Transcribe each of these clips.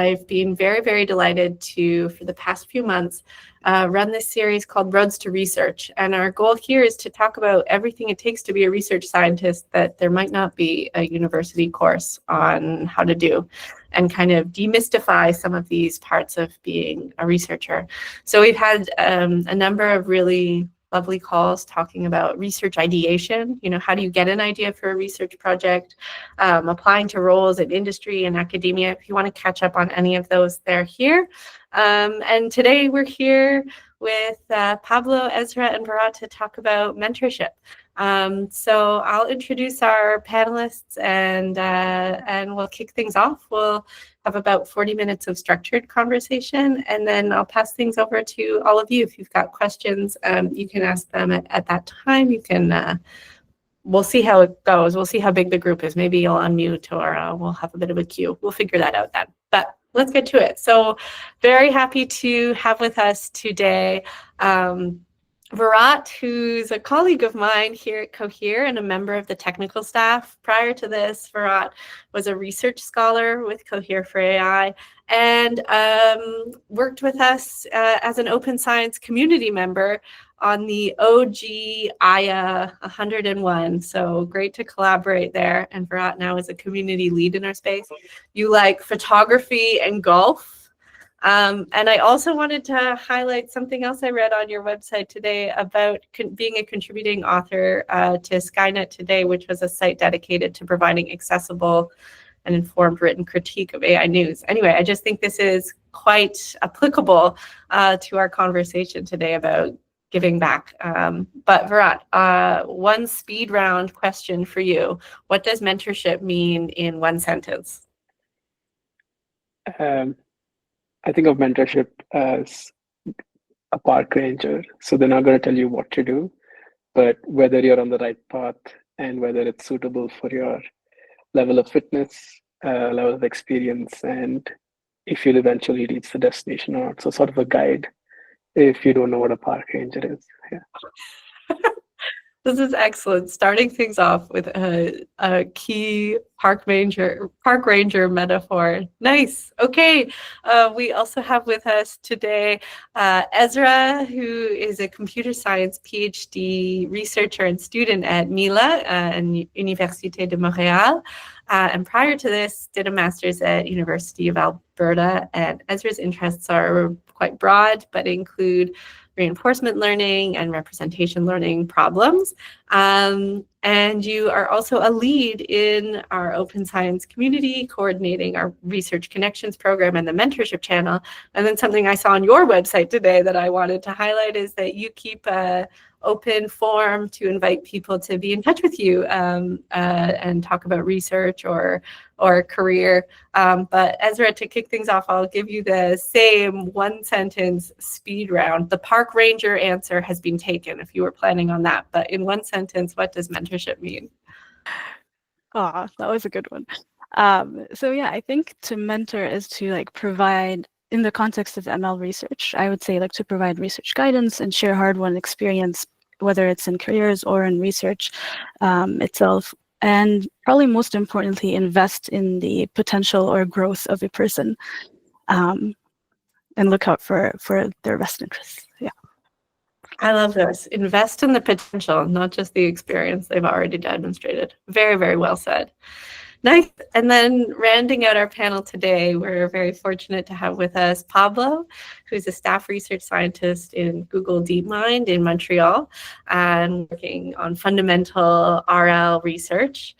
I've been very, very delighted to, for the past few months, run this series called Roads to Research. And our goal here is to talk about everything it takes to be a research scientist that there might not be a university course on how to do, and kind of demystify some of these parts of being a researcher. So we've had a number of really lovely calls talking about research ideation. How do you get an idea for a research project? Applying to roles in industry and academia. If you want to catch up on any of those, they're here. And today we're here with Pablo, Ezra, and Bharat to talk about mentorship. So I'll introduce our panelists and we'll kick things off. We'll have about 40 minutes of structured conversation, and then I'll pass things over to all of you. If you've got questions, you can ask them at that time. You can, we'll see how it goes. We'll see how big the group is. Maybe you'll unmute, or we'll have a bit of a queue. We'll figure that out then. But let's get to it. So very happy to have with us today Bharat, who's a colleague of mine here at Cohere and a member of the technical staff. Prior to this, Bharat was a research scholar with Cohere for AI and worked with us as an open science community member on the OG IA 101. So great to collaborate there. And Bharat now is a community lead in our space. You like photography and golf. And I also wanted to highlight something else I read on your website today about being a contributing author to Skynet Today, which was a site dedicated to providing accessible and informed written critique of AI news. Anyway, I just think this is quite applicable to our conversation today about giving back. But Bharat, one speed round question for you. What does mentorship mean in one sentence? I think of mentorship as a park ranger. So they're not going to tell you what to do, but whether you're on the right path and whether it's suitable for your level of fitness, level of experience, and if you'll eventually reach the destination or not. So sort of a guide if you don't know what a park ranger is. Yeah. This is excellent. Starting things off with a key park ranger metaphor. Nice. Okay. We also have with us today Ezra, who is a computer science PhD researcher and student at Mila and Université de Montréal. And prior to this, did a master's at University of Alberta. And Ezra's interests are quite broad, but include reinforcement learning and representation learning problems. And you are also a lead in our open science community, coordinating our research connections program and the mentorship channel. And then something I saw on your website today that I wanted to highlight is that you keep a open forum to invite people to be in touch with you and talk about research or career. But Ezra, to kick things off, I'll give you the same one sentence speed round. The park ranger answer has been taken if you were planning on that. But in one sentence, what does mentorship mean? That was a good one. So yeah, I think to mentor is to provide, in the context of ML research, I would say to provide research guidance and share hard-won experience, whether it's in careers or in research itself. And probably most importantly, invest in the potential or growth of a person and look out for their best interests. Yeah. I love this. Invest in the potential, not just the experience they've already demonstrated. Very, very well said. Nice. And then rounding out our panel today, we're very fortunate to have with us Pablo, who's a staff research scientist in Google DeepMind in Montreal and working on fundamental RL research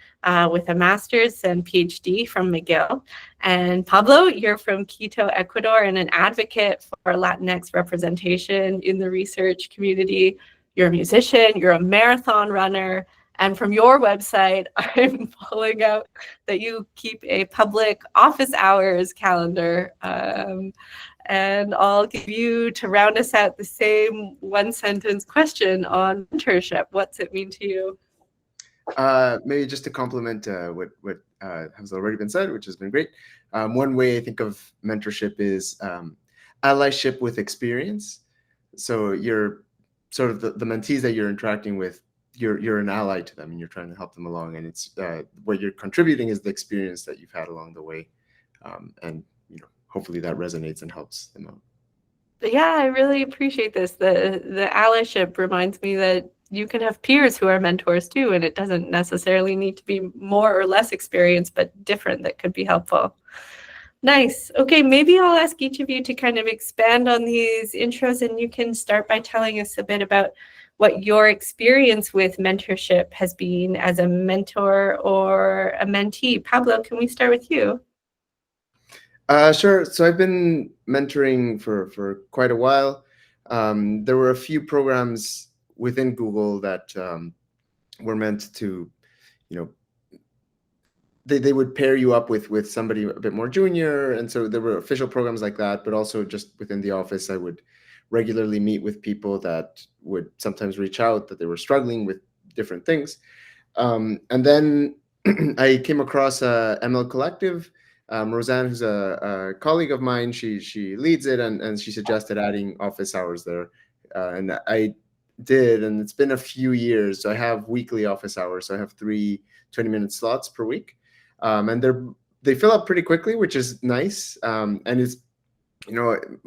with a master's and PhD from McGill. And Pablo, you're from Quito, Ecuador, and an advocate for Latinx representation in the research community. You're a musician, you're a marathon runner. And from your website, I'm pulling out that you keep a public office hours calendar. And I'll give you, to round us out, the same one sentence question on mentorship. What's it mean to you? Maybe just to complement what has already been said, which has been great. One way I think of mentorship is allyship with experience. So you're sort of the mentees that you're interacting with, you're an ally to them and you're trying to help them along. And it's what you're contributing is the experience that you've had along the way. And hopefully that resonates and helps them out. Yeah, I really appreciate this. The allyship reminds me that you can have peers who are mentors too, and it doesn't necessarily need to be more or less experienced, but different that could be helpful. Nice. Okay, maybe I'll ask each of you to kind of expand on these intros, and you can start by telling us a bit about what your experience with mentorship has been as a mentor or a mentee. Pablo, can we start with you? Sure. So I've been mentoring for quite a while. There were a few programs within Google that were meant to, you know, they would pair you up with somebody a bit more junior. And so there were official programs like that, but also just within the office, I would regularly meet with people that would sometimes reach out that they were struggling with different things. And then I came across a ML Collective. Roseanne, who's a colleague of mine, she leads it, and she suggested adding office hours there. And I did, and it's been a few years. So I have weekly office hours. So I have 3 20-minute slots per week. And they fill up pretty quickly, which is nice. And it's,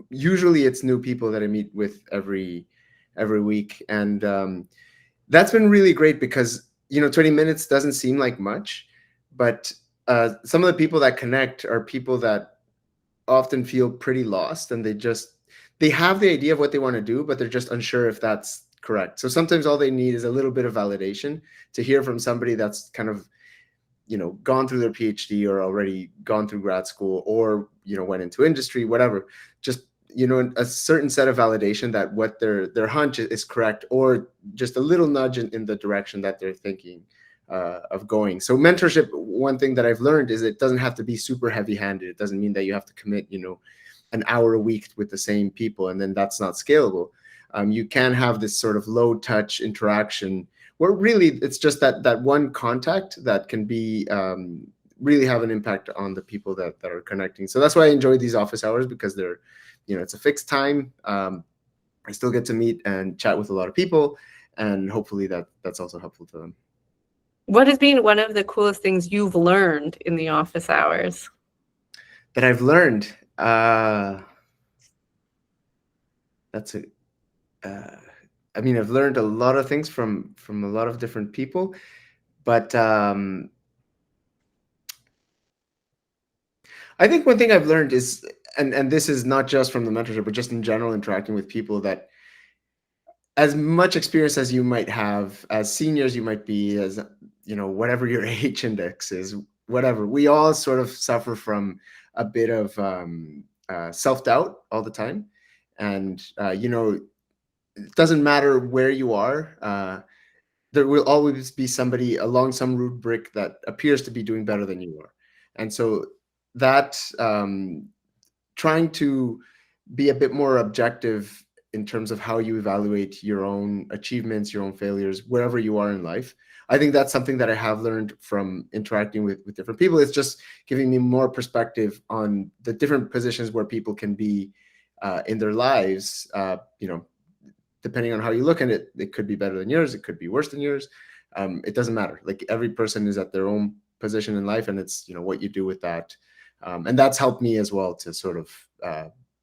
usually it's new people that I meet with every week. And that's been really great because, 20 minutes doesn't seem like much, but some of the people that connect are people that often feel pretty lost, and they have the idea of what they want to do, but they're just unsure if that's correct. So sometimes all they need is a little bit of validation to hear from somebody that's kind of, gone through their PhD or already gone through grad school or, went into industry, whatever. Just, a certain set of validation that what their hunch is correct, or just a little nudge in the direction that they're thinking of going. So mentorship, one thing that I've learned is it doesn't have to be super heavy-handed. It doesn't mean that you have to commit, an hour a week with the same people, and then that's not scalable. You can have this sort of low-touch interaction where really it's just that one contact that can be really have an impact on the people that are connecting. So that's why I enjoy these office hours, because they're, it's a fixed time. I still get to meet and chat with a lot of people, and hopefully that's also helpful to them. What has been one of the coolest things you've learned in the office hours? That I've learned? I've learned a lot of things from a lot of different people, but I think one thing I've learned is, and this is not just from the mentorship, but just in general interacting with people, that as much experience as you might have, as seniors you might be, as whatever your age index is, whatever, we all sort of suffer from a bit of self-doubt all the time. And it doesn't matter where you are, there will always be somebody along some rubric that appears to be doing better than you are. And so that trying to be a bit more objective in terms of how you evaluate your own achievements, your own failures, wherever you are in life, I think that's something that I have learned from interacting with different people. It's just giving me more perspective on the different positions where people can be in their lives. Depending on how you look at it, it could be better than yours, it could be worse than yours. It doesn't matter. Like, every person is at their own position in life, and it's what you do with that. And that's helped me as well to sort of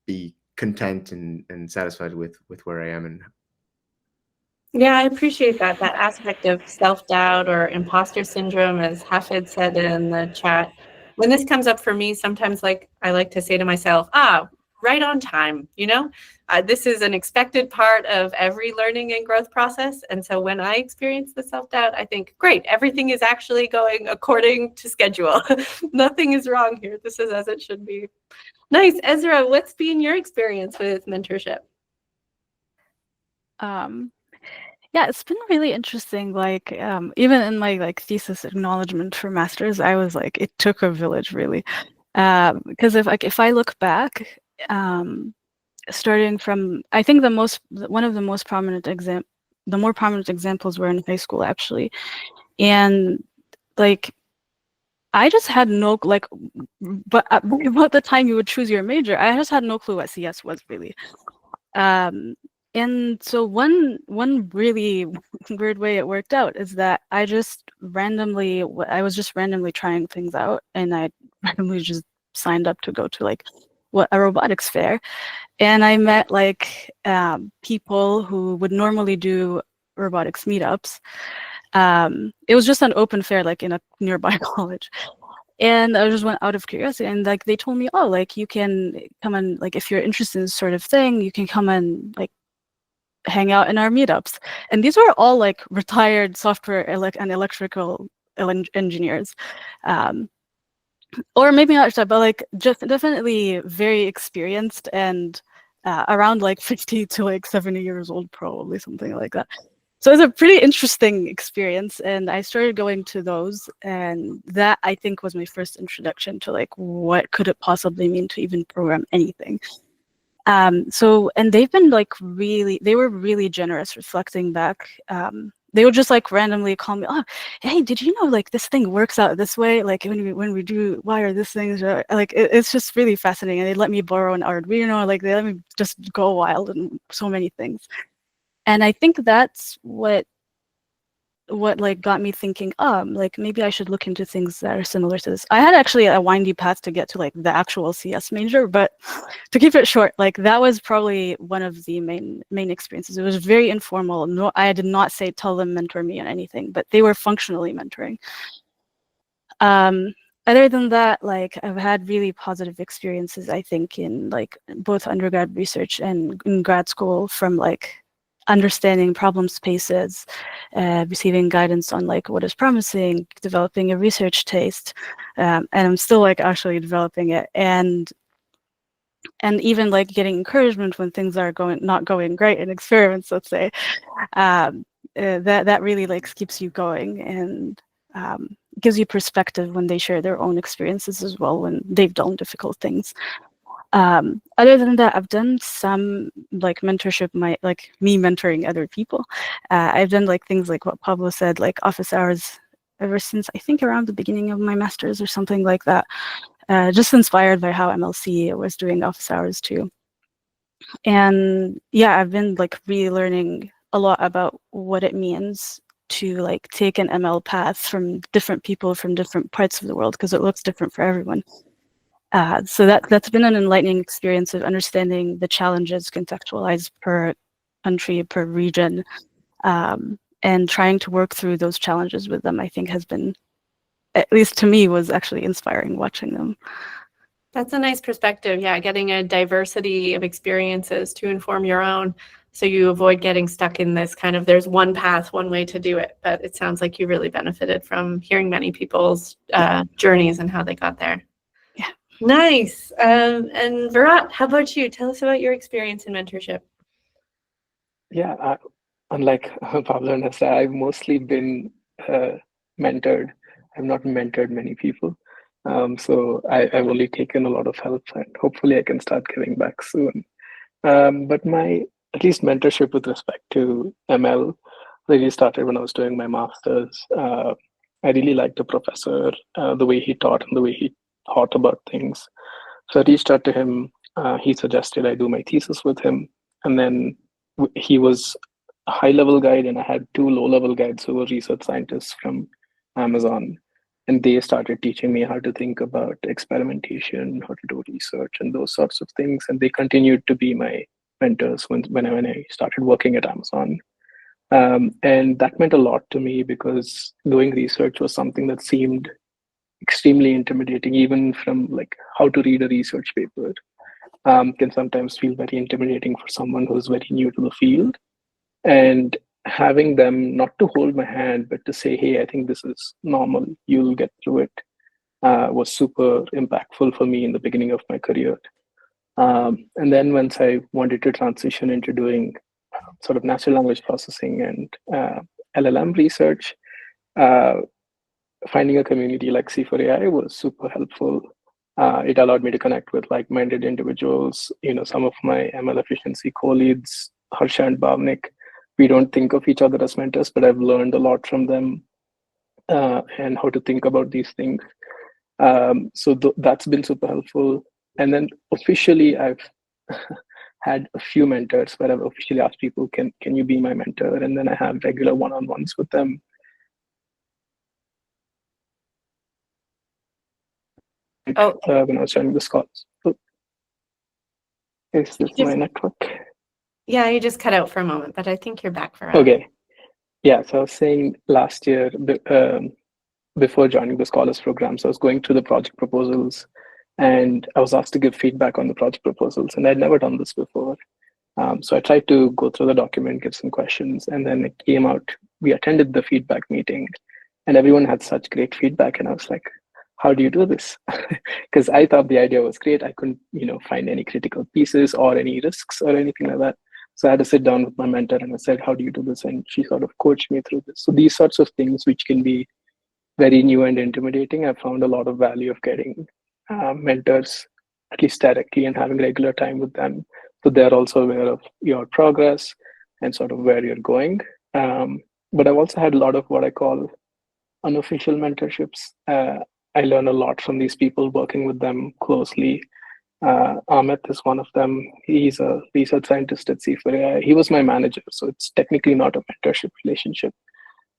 be content and satisfied with where I am. And yeah, I appreciate that aspect of self-doubt or imposter syndrome, as Hafid said in the chat. When this comes up for me, sometimes I like to say to myself, right on time, this is an expected part of every learning and growth process. And so when I experience the self-doubt, I think, great, everything is actually going according to schedule. Nothing is wrong here. This is as it should be. Nice. Ezra, what's been your experience with mentorship? Yeah, it's been really interesting. Even in my thesis acknowledgement for masters, I was like, it took a village, really. Because if I look back, starting from, I think one of the more prominent examples were in high school, actually. And I just had no, but about the time you would choose your major, I just had no clue what CS was, really. And so one really weird way it worked out is that I was just randomly trying things out, and I randomly just signed up to go to a robotics fair, and I met like people who would normally do robotics meetups. It was just an open fair, like in a nearby college. And I just went out of curiosity, and like they told me, oh, like you can come and like if you're interested in this sort of thing, you can come and like hang out in our meetups. And these were all like retired software and electrical engineers. Or maybe not, but like just definitely very experienced and around like 50 to like 70 years old, probably something like that. So it's a pretty interesting experience, and I started going to those, and that I think was my first introduction to like what could it possibly mean to even program anything. So, and they've been like they were really generous reflecting back. They would just like randomly call me, oh, hey, did you know like this thing works out this way? Like when we do wire this thing, like it's just really fascinating. And they let me borrow an Arduino, like they let me just go wild and so many things. And I think that's what like got me thinking, like maybe I should look into things that are similar to this. I had actually a windy path to get to like the actual CS major, but to keep it short, like that was probably one of the main experiences. It was very informal. No, I did not say tell them mentor me on anything, but they were functionally mentoring. Other than that, like I've had really positive experiences, I think, in like both undergrad research and in grad school, from like understanding problem spaces, receiving guidance on like what is promising, developing a research taste, and I'm still like actually developing it, and even like getting encouragement when things are not going great in experiments, let's say. That really like keeps you going, and gives you perspective when they share their own experiences as well when they've done difficult things. Other than that, I've done some like mentorship, like me mentoring other people. I've done like things like what Pablo said, like office hours, ever since I think around the beginning of my master's or something like that. Just inspired by how MLC was doing office hours too. And yeah, I've been like really learning a lot about what it means to like take an ML path from different people from different parts of the world, because it looks different for everyone. So that's been an enlightening experience of understanding the challenges contextualized per country, per region, and trying to work through those challenges with them, I think has been, at least to me, was actually inspiring watching them. That's a nice perspective. Yeah, getting a diversity of experiences to inform your own, so you avoid getting stuck in this kind of there's one path, one way to do it. But it sounds like you really benefited from hearing many people's journeys and how they got there. Yeah. Nice. And Virat, how about you? Tell us about your experience in mentorship. Yeah, unlike Pablo and Nessa, I've mostly been mentored. I've not mentored many people. So I've only taken a lot of help, and hopefully I can start giving back soon. But my, at least mentorship with respect to ML really started when I was doing my master's. I really liked the professor, the way he taught and the way he thought about things. So I reached out to him. He suggested I do my thesis with him. And then he was a high-level guide, and I had two low-level guides who were research scientists from Amazon. And they started teaching me how to think about experimentation, how to do research, and those sorts of things. And they continued to be my mentors when I started working at Amazon. And that meant a lot to me, because doing research was something that seemed extremely intimidating, even from like how to read a research paper. Can sometimes feel very intimidating for someone who's very new to the field. And having them not to hold my hand, but to say, hey, I think this is normal, you'll get through it, was super impactful for me in the beginning of my career. And then once I wanted to transition into doing sort of natural language processing and LLM research, finding a community like C4AI was super helpful. It allowed me to connect with like-minded individuals. Some of my ML efficiency co-leads, Harsha and Bhavnik, we don't think of each other as mentors, but I've learned a lot from them, and how to think about these things. So that's been super helpful. And then officially, I've had a few mentors where I've officially asked people, can you be my mentor? And then I have regular one-on-ones with them. When I was joining the scholars. Is this my network? Yeah, you just cut out for a moment, but I think you're back for Okay. Yeah, so I was saying last year, before joining the Scholars Program, so I was going through the project proposals, and I was asked to give feedback on the project proposals, and I'd never done this before. So I tried to go through the document, give some questions, and then it came out. We attended the feedback meeting, and everyone had such great feedback, and I was like, "How do you do this?" Because I thought the idea was great. I couldn't, find any critical pieces or any risks or anything like that. So I had to sit down with my mentor, and I said, "How do you do this?" And she sort of coached me through this. So these sorts of things, which can be very new and intimidating, I found a lot of value of getting mentors, at least directly, and having regular time with them. So they're also aware of your progress and sort of where you're going. But I've also had a lot of what I call unofficial mentorships. I learn a lot from these people, working with them closely. Amit is one of them. He's a research scientist at C4AI. He was my manager, so it's technically not a mentorship relationship.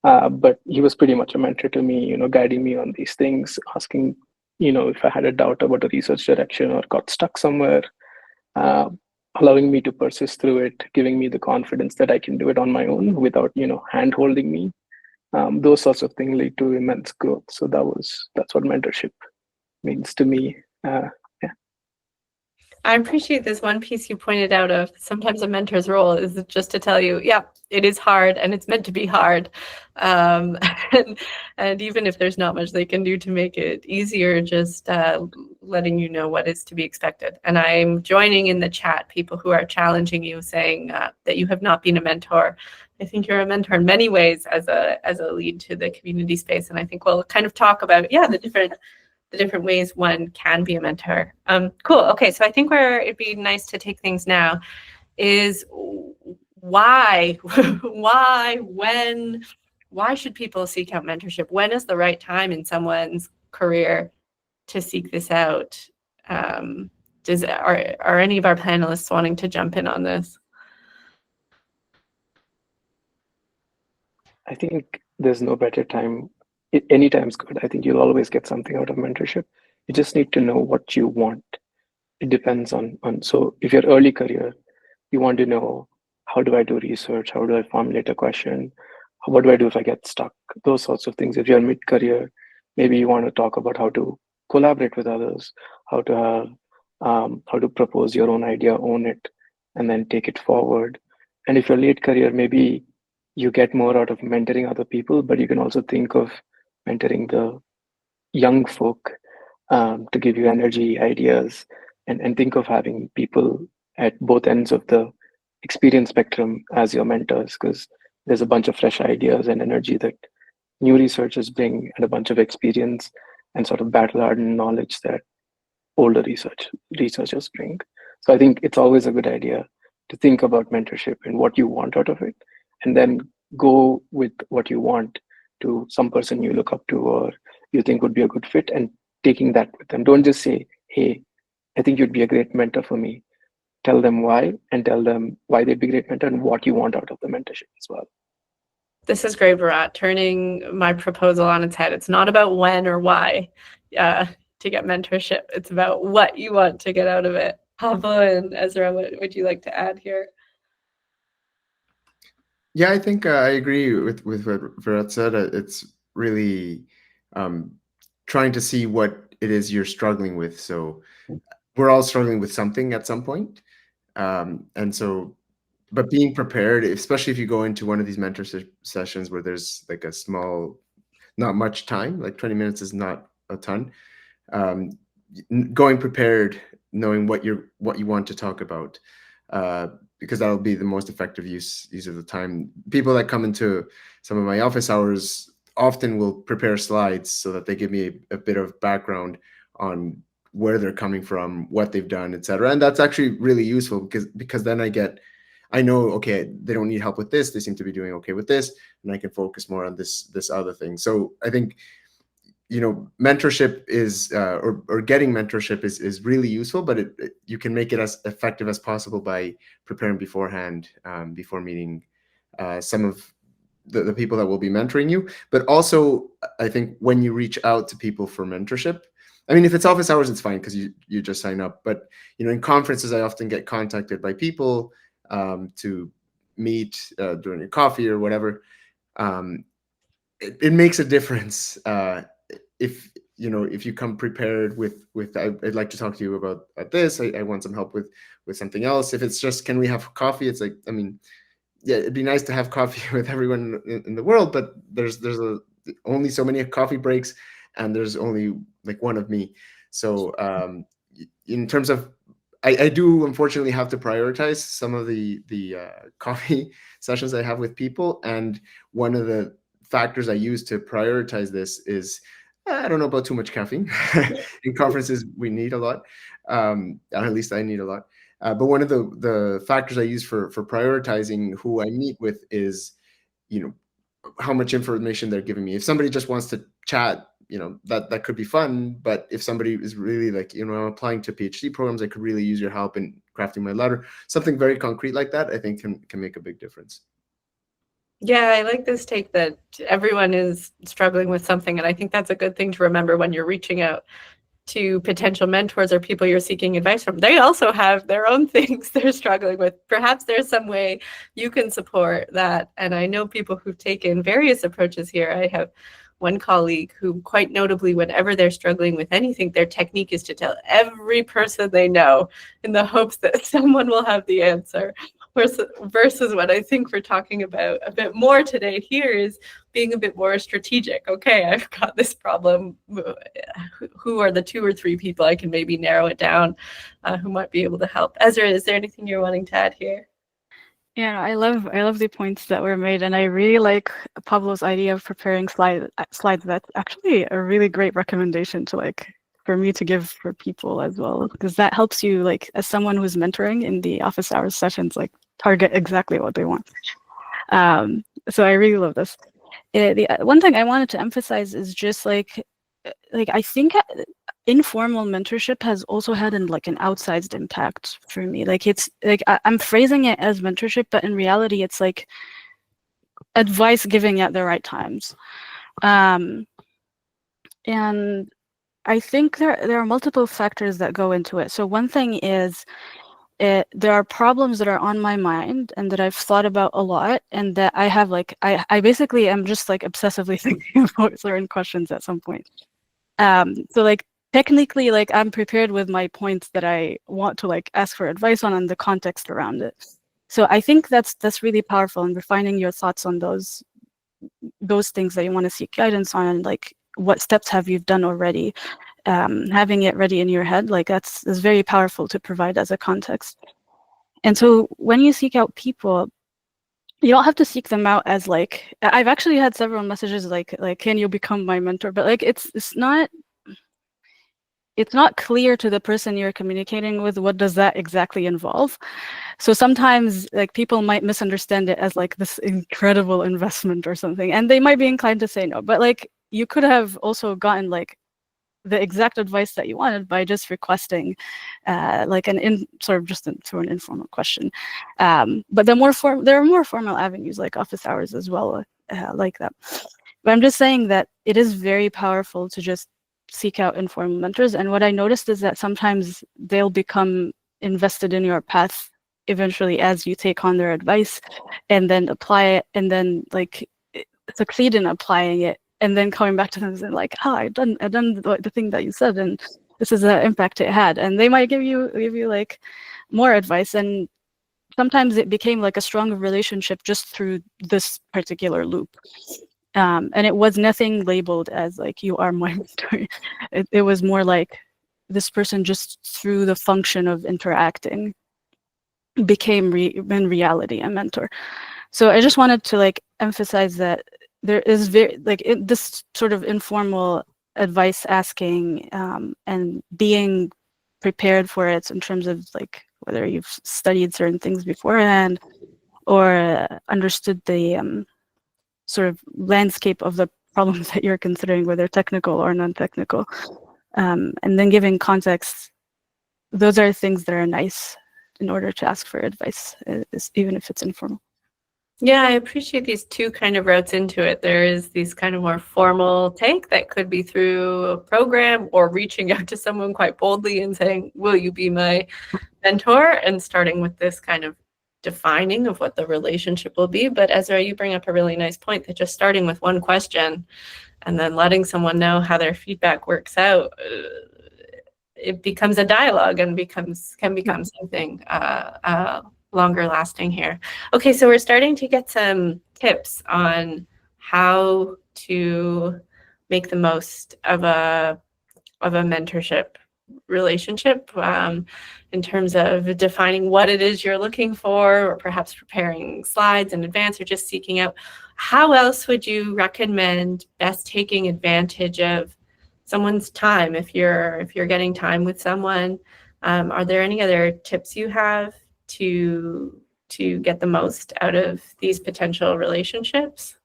But he was pretty much a mentor to me, guiding me on these things, asking, if I had a doubt about a research direction or got stuck somewhere, uh, allowing me to persist through it, giving me the confidence that I can do it on my own without, hand holding me. Those sorts of things lead to immense growth. So that's what mentorship means to me. Yeah. I appreciate this one piece you pointed out of sometimes a mentor's role is just to tell you, yeah, it is hard and it's meant to be hard. And even if there's not much they can do to make it easier, just letting you know what is to be expected. And I'm joining in the chat people who are challenging you, saying that you have not been a mentor. I think you're a mentor in many ways as a lead to the community space. And I think we'll kind of talk about, the different ways one can be a mentor. Cool. Okay, so I think where it'd be nice to take things now is why should people seek out mentorship? When is the right time in someone's career to seek this out? Are any of our panelists wanting to jump in on this? I think there's no better time. Any time's good. I think you'll always get something out of mentorship. You just need to know what you want. It depends on so if you're early career, you want to know, how do I do research? How do I formulate a question? What do I do if I get stuck? Those sorts of things. If you're mid-career, maybe you want to talk about how to collaborate with others, how to have how to propose your own idea, own it, and then take it forward. And if you're late career, maybe you get more out of mentoring other people, but you can also think of mentoring the young folk, to give you energy, ideas, and think of having people at both ends of the experience spectrum as your mentors, because there's a bunch of fresh ideas and energy that new researchers bring, and a bunch of experience and sort of battle-hardened knowledge that older researchers bring. So I think it's always a good idea to think about mentorship and what you want out of it, and then go with what you want to some person you look up to or you think would be a good fit, and taking that with them. Don't just say, "Hey, I think you'd be a great mentor for me." Tell them why, and tell them why they'd be a great mentor and what you want out of the mentorship as well. This is great, Bharat, turning my proposal on its head. It's not about when or why to get mentorship. It's about what you want to get out of it. Pablo and Ezra, what would you like to add here? Yeah, I think I agree with what Bharat said. It's really trying to see what it is you're struggling with. So we're all struggling with something at some point. And so, but being prepared, especially if you go into one of these mentor sessions where there's like a small, not much time, like 20 minutes is not a ton. Going prepared, knowing what you want to talk about, because that'll be the most effective use of the time. People that come into some of my office hours often will prepare slides so that they give me a bit of background on where they're coming from, what they've done, etc. And that's actually really useful because then I know, okay, they don't need help with this. They seem to be doing okay with this, and I can focus more on this other thing. So I think, mentorship is or getting mentorship is really useful, but you can make it as effective as possible by preparing beforehand, before meeting some of the people that will be mentoring you. But also, I think when you reach out to people for mentorship, I mean, if it's office hours, it's fine because you just sign up. But in conferences, I often get contacted by people to meet during a coffee or whatever. It makes a difference if you come prepared with I'd like to talk to you about this. I want some help with something else. If it's just, can we have coffee? It's like, I mean, yeah, it'd be nice to have coffee with everyone in the world, but there's only so many coffee breaks, and there's only like one of me. So in terms of, I do unfortunately have to prioritize some of the coffee sessions I have with people, and one of the factors I use to prioritize this is I don't know about too much caffeine. In conferences, we need a lot, at least I need a lot. But one of the factors I use for prioritizing who I meet with is, how much information they're giving me. If somebody just wants to chat, that could be fun. But if somebody is really like, I'm applying to PhD programs, I could really use your help in crafting my letter. Something very concrete like that, I think can make a big difference. Yeah, I like this take that everyone is struggling with something. And I think that's a good thing to remember when you're reaching out to potential mentors or people you're seeking advice from. They also have their own things they're struggling with. Perhaps there's some way you can support that. And I know people who've taken various approaches here. I have one colleague who, quite notably, whenever they're struggling with anything, their technique is to tell every person they know in the hopes that someone will have the answer. Versus what I think we're talking about a bit more today here is being a bit more strategic. Okay, I've got this problem. Who are the 2 or 3 people I can maybe narrow it down who might be able to help? Ezra, is there anything you're wanting to add here? Yeah, I love the points that were made, and I really like Pablo's idea of preparing slides. That's actually a really great recommendation to for me to give for people as well, because that helps you as someone who's mentoring in the office hours sessions target exactly what they want. So I really love this. The one thing I wanted to emphasize is just I think informal mentorship has also had an outsized impact for me. It's I'm phrasing it as mentorship, but in reality it's advice giving at the right times. And I think there are multiple factors that go into it. So one thing is there are problems that are on my mind and that I've thought about a lot, and that I have I basically am just obsessively thinking about certain questions at some point. So technically I'm prepared with my points that I want to ask for advice on and the context around it. So I think that's really powerful, and refining your thoughts on those things that you want to seek guidance on, and what steps have you done already. Having it ready in your head, that's very powerful to provide as a context. And so when you seek out people, you don't have to seek them out as I've actually had several messages can you become my mentor? But it's not clear to the person you're communicating with what does that exactly involve. So sometimes people might misunderstand it as this incredible investment or something, and they might be inclined to say no. But you could have also gotten the exact advice that you wanted by just requesting through an informal question. But there are more formal avenues like office hours as well, like that. But I'm just saying that it is very powerful to just seek out informal mentors. And what I noticed is that sometimes they'll become invested in your path eventually as you take on their advice and then apply it, and then succeed in applying it, and then coming back to them and saying I've done the thing that you said, and this is the impact it had. And they might give you more advice, and sometimes it became a stronger relationship just through this particular loop. And it was nothing labeled as you are my mentor. It was more this person, just through the function of interacting, became in reality a mentor. So I just wanted to emphasize that there is this sort of informal advice asking, and being prepared for it in terms of whether you've studied certain things beforehand or understood the sort of landscape of the problems that you're considering, whether technical or non-technical, and then giving context. Those are things that are nice in order to ask for advice, even if it's informal. Yeah, I appreciate these two kind of routes into it. There is these kind of more formal take that could be through a program or reaching out to someone quite boldly and saying, will you be my mentor? And starting with this kind of defining of what the relationship will be. But Ezra, you bring up a really nice point that just starting with one question and then letting someone know how their feedback works out, it becomes a dialogue and can become something longer lasting here. Okay, so we're starting to get some tips on how to make the most of a mentorship relationship, in terms of defining what it is you're looking for, or perhaps preparing slides in advance, or just seeking out. How else would you recommend best taking advantage of someone's time if you're getting time with someone? Are there any other tips you have to get the most out of these potential relationships?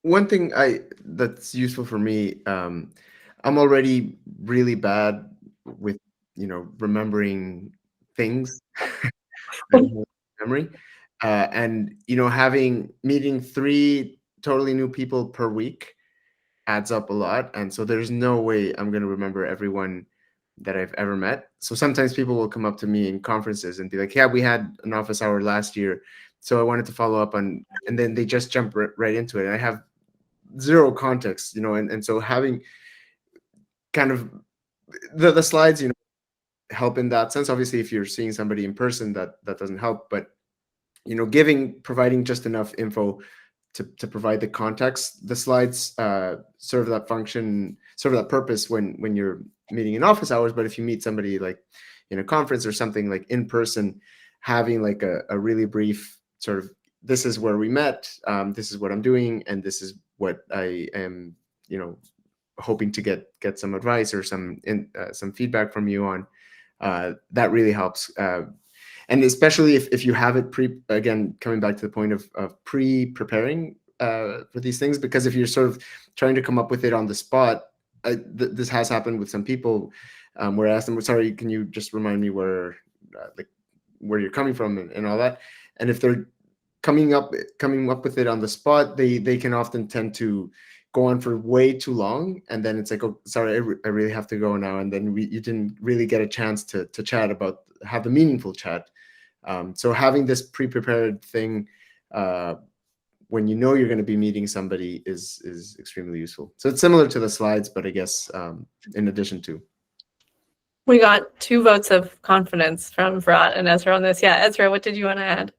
One thing that's useful for me, I'm already really bad with, remembering things. Memory, and having meeting 3 totally new people per week adds up a lot, and so there's no way I'm going to remember everyone that I've ever met. So sometimes people will come up to me in conferences and be like, yeah, we had an office hour last year, so I wanted to follow up on, and then they just jump right into it, and I have zero context, and so having kind of the slides, help in that sense. Obviously, if you're seeing somebody in person, that doesn't help, but providing just enough info to provide the context. The slides serve that function, serve that purpose when you're meeting in office hours. But if you meet somebody like in a conference or something like in person, having like a really brief sort of, this is where we met, this is what I'm doing, and this is what I am, hoping to get some advice or some feedback from you on. That really helps. And especially if you have it again, coming back to the point of preparing for these things, because if you're sort of trying to come up with it on the spot, this has happened with some people, where I asked them, sorry, can you just remind me where you're coming from and all that. And if they're coming up with it on the spot, they can often tend to go on for way too long, and then it's like, oh, sorry, I really have to go now, and then you didn't really get a chance to chat about, have a meaningful chat. So having this pre-prepared thing when you're going to be meeting somebody is extremely useful. So it's similar to the slides, but I guess in addition to. We got 2 votes of confidence from Virat and Ezra on this. Yeah, Ezra, what did you want to add?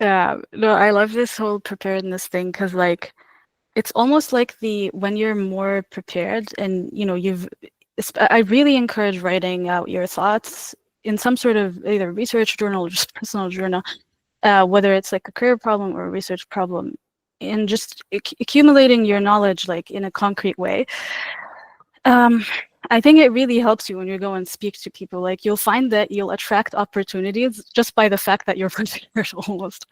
Yeah, no, I love this whole preparedness thing, because it's almost like when you're more prepared and I really encourage writing out your thoughts in some sort of either research journal or just personal journal, whether it's like a career problem or a research problem, and just accumulating your knowledge in a concrete way. I think it really helps you when you go and speak to people. You'll find that you'll attract opportunities just by the fact that you're prepared almost.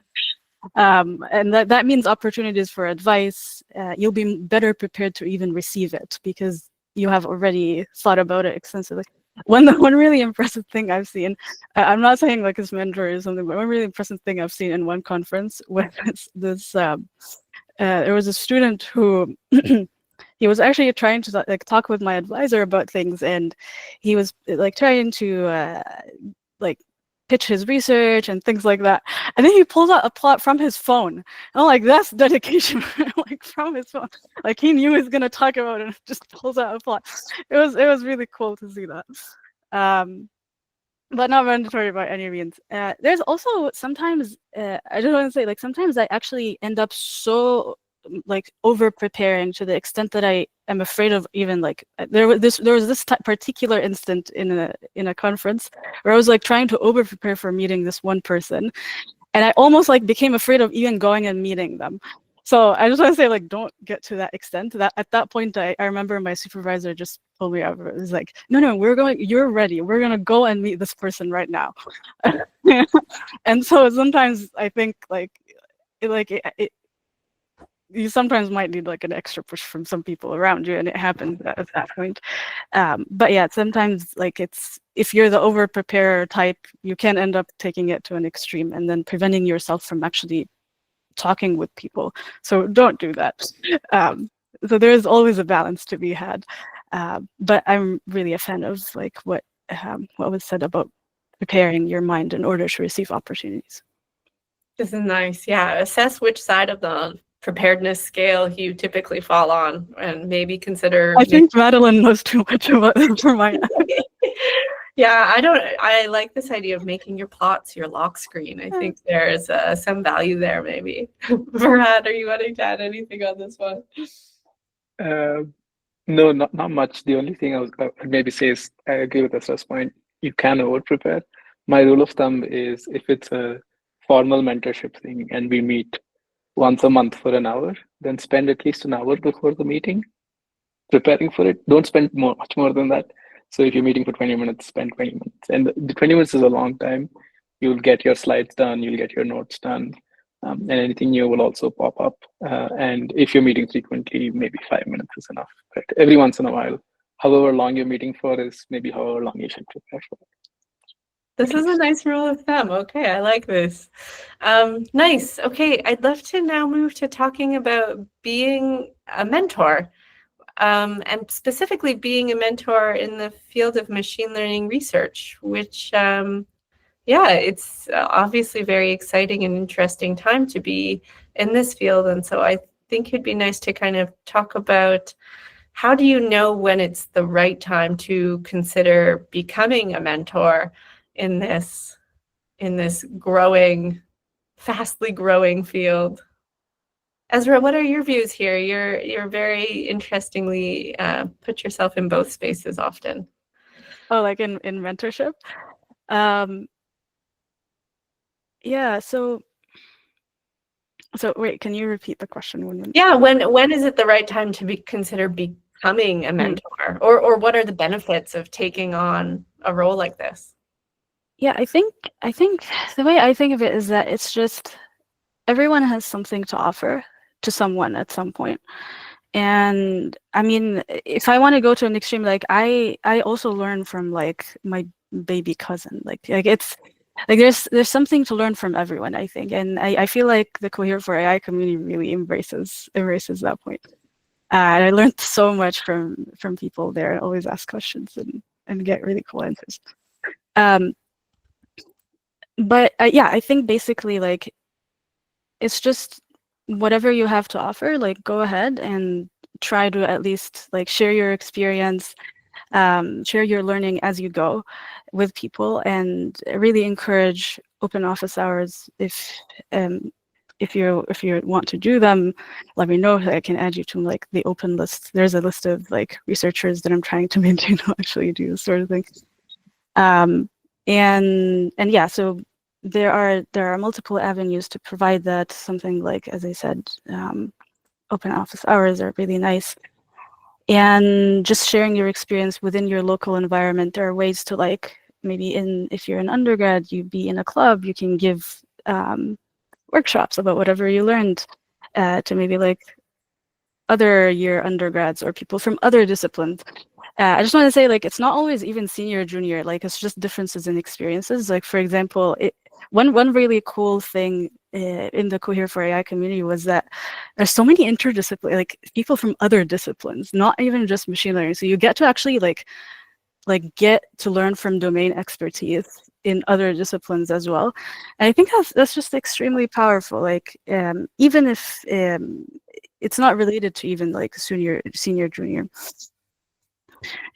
And that means opportunities for advice. You'll be better prepared to even receive it because you have already thought about it extensively. One really impressive thing I've seen, I'm not saying his mentor or something, but one really impressive thing I've seen in one conference was there was a student who he was actually trying to talk with my advisor about things, and he was trying to pitch his research and things like that. And then he pulls out a plot from his phone. And I'm like, that's dedication, from his phone. He knew he was gonna talk about it and just pulls out a plot. It was really cool to see that. But not mandatory by any means. There's also sometimes, I just want to say, sometimes I actually end up so over preparing to the extent that I am afraid of even there was this particular instant in a conference where I was trying to over prepare for meeting this one person, and I almost became afraid of even going and meeting them. So I just want to say, don't get to that extent. That at that point, I remember my supervisor just pulled me over. It was like, no, you're ready. We're gonna go and meet this person right now. you sometimes might need like an extra push from some people around you, and it happens at that point. But yeah, sometimes like if you're the over preparer type, you can end up taking it to an extreme and then preventing yourself from actually talking with people. So don't do that. So there is always a balance to be had. But I'm really a fan of like what was said about preparing your mind in order to receive opportunities. This is nice. Yeah. Assess which side of the preparedness scale you typically fall on, and maybe consider. I think Madeline knows too much about it for my. Yeah, I like this idea of making your plots your lock screen. I think there's some value there, maybe. Farhad, are you wanting to add anything on this one? No, not much. The only thing I would maybe say is I agree with Esra's point. You can over prepare. My rule of thumb is if it's a formal mentorship thing and we meet once a month for an hour, then spend at least an hour before the meeting preparing for it. Don't spend much more than that. So if you're meeting for 20 minutes, spend 20 minutes. And the 20 minutes is a long time. You'll get your slides done, you'll get your notes done, and anything new will also pop up. And if you're meeting frequently, maybe 5 minutes is enough. But every once in a while, however long you're meeting for is maybe however long you should prepare for it. This is a nice rule of thumb. Okay, I like this. Nice. Okay, I'd love to now move to talking about being a mentor, and specifically being a mentor in the field of machine learning research, which, yeah, it's obviously a very exciting and interesting time to be in this field. And so I think it'd be nice to kind of talk about how do you know when it's the right time to consider becoming a mentor in this growing, fastly growing field. Ezra, what are your views here? You're very interestingly put yourself in both spaces often. Oh, like in mentorship? Yeah, so wait, can you repeat the question? Yeah, when is it the right time to consider becoming a mentor? Or what are the benefits of taking on a role like this? Yeah, I think the way I think of it is that it's just everyone has something to offer to someone at some point. And I mean, if I want to go to an extreme, like I also learn from like my baby cousin. Like it's like there's something to learn from everyone, I think. And I feel like the Cohere for AI community really embraces that point. And I learned so much from people there. I always ask questions and get really cool answers. But yeah, I think basically like it's just whatever you have to offer, like go ahead and try to at least like share your experience, share your learning as you go with people, and really encourage open office hours. If you want to do them, let me know. I can add you to like the open list. There's a list of like researchers that I'm trying to maintain to actually do this sort of thing. And yeah, so there are multiple avenues to provide that. Something like, as I said, open office hours are really nice. And just sharing your experience within your local environment. There are ways to like maybe if you're an undergrad, you be in a club, you can give workshops about whatever you learned to maybe like other year undergrads or people from other disciplines. I just want to say, like, it's not always even senior, junior. Like, it's just differences in experiences. Like, for example, one really cool thing in the Cohere for AI community was that there's so many interdisciplinary, like people from other disciplines, not even just machine learning. So you get to actually like get to learn from domain expertise in other disciplines as well. And I think that's just extremely powerful. Like, even if it's not related to even like senior, junior.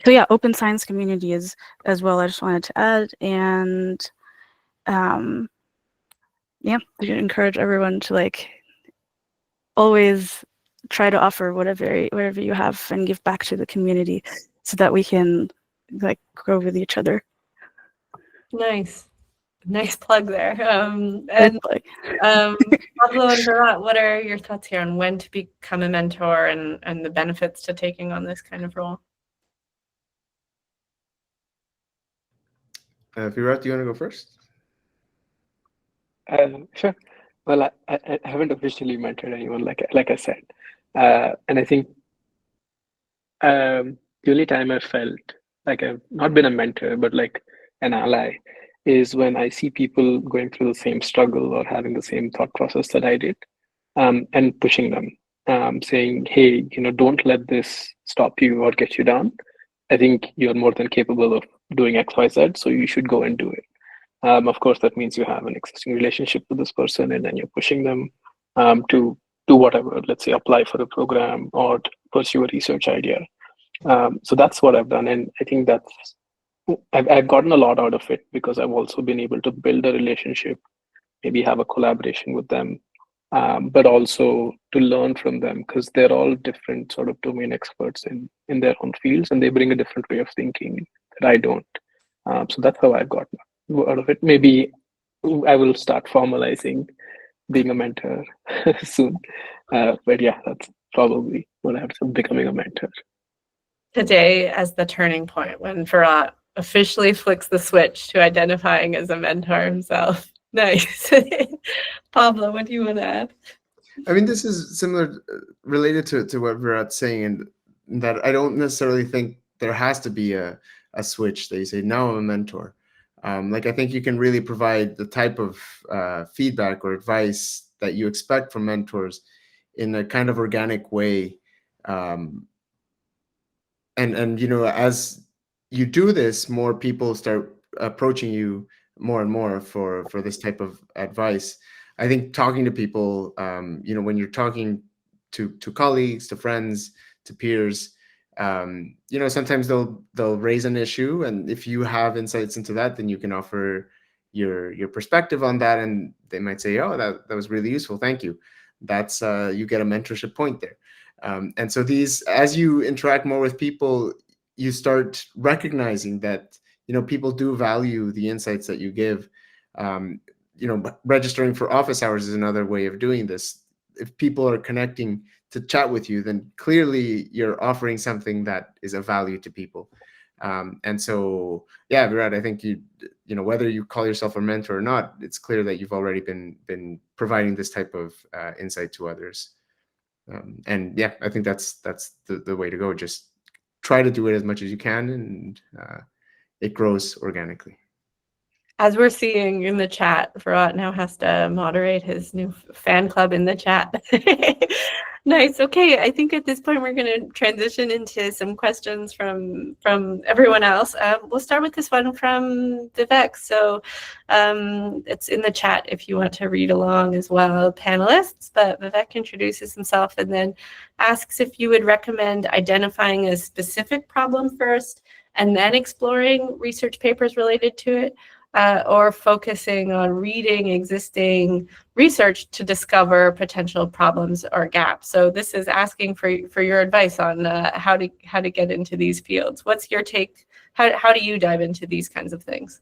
So yeah, open science community is as well. I just wanted to add, and yeah, I should encourage everyone to like always try to offer whatever you have and give back to the community, so that we can like grow with each other. Nice plug there. And Pablo and Berat, what are your thoughts here on when to become a mentor and the benefits to taking on this kind of role? Berat, do you want to go first? Sure. Well, I haven't officially mentored anyone, like I said, and I think the only time I felt like I've not been a mentor, but like an ally, is when I see people going through the same struggle or having the same thought process that I did, and pushing them, saying, "Hey, don't let this stop you or get you down. I think you're more than capable of doing X, Y, Z, so you should go and do it." Of course, that means you have an existing relationship with this person, and then you're pushing them to do whatever. Let's say apply for a program or to pursue a research idea. So that's what I've done, and I think I've gotten a lot out of it because I've also been able to build a relationship, maybe have a collaboration with them, but also to learn from them because they're all different sort of domain experts in their own fields, and they bring a different way of thinking that I don't. So that's how I've gotten out of it. Maybe I will start formalizing being a mentor soon, but yeah, that's probably what I have to becoming a mentor. Today as the turning point when Virat officially flicks the switch to identifying as a mentor himself. Nice. Pablo, what do you want to add? I mean, this is similar, related to what Virat's saying, and that I don't necessarily think there has to be a switch that you say, now I'm a mentor. Like, I think you can really provide the type of feedback or advice that you expect from mentors in a kind of organic way. And as you do this, more people start approaching you more and more for this type of advice. I think talking to people, when you're talking to colleagues, to friends, to peers, sometimes they'll raise an issue, and if you have insights into that, then you can offer your perspective on that, and they might say, "Oh, that was really useful. Thank you." That's you get a mentorship point there. And so as you interact more with people, you start recognizing that people do value the insights that you give. Registering for office hours is another way of doing this. If people are connecting to chat with you, then clearly you're offering something that is of value to people. And so, yeah, Virat, I think whether you call yourself a mentor or not, it's clear that you've already been providing this type of insight to others. And yeah, I think that's the way to go. Just try to do it as much as you can, and it grows organically. As we're seeing in the chat, Virat now has to moderate his new fan club in the chat. Nice. Okay, I think at this point we're going to transition into some questions from everyone else. We'll start with this one from Vivek. So it's in the chat if you want to read along as well, panelists. But Vivek introduces himself and then asks if you would recommend identifying a specific problem first and then exploring research papers related to it. Or focusing on reading existing research to discover potential problems or gaps. So this is asking for your advice on how to get into these fields. What's your take? How do you dive into these kinds of things?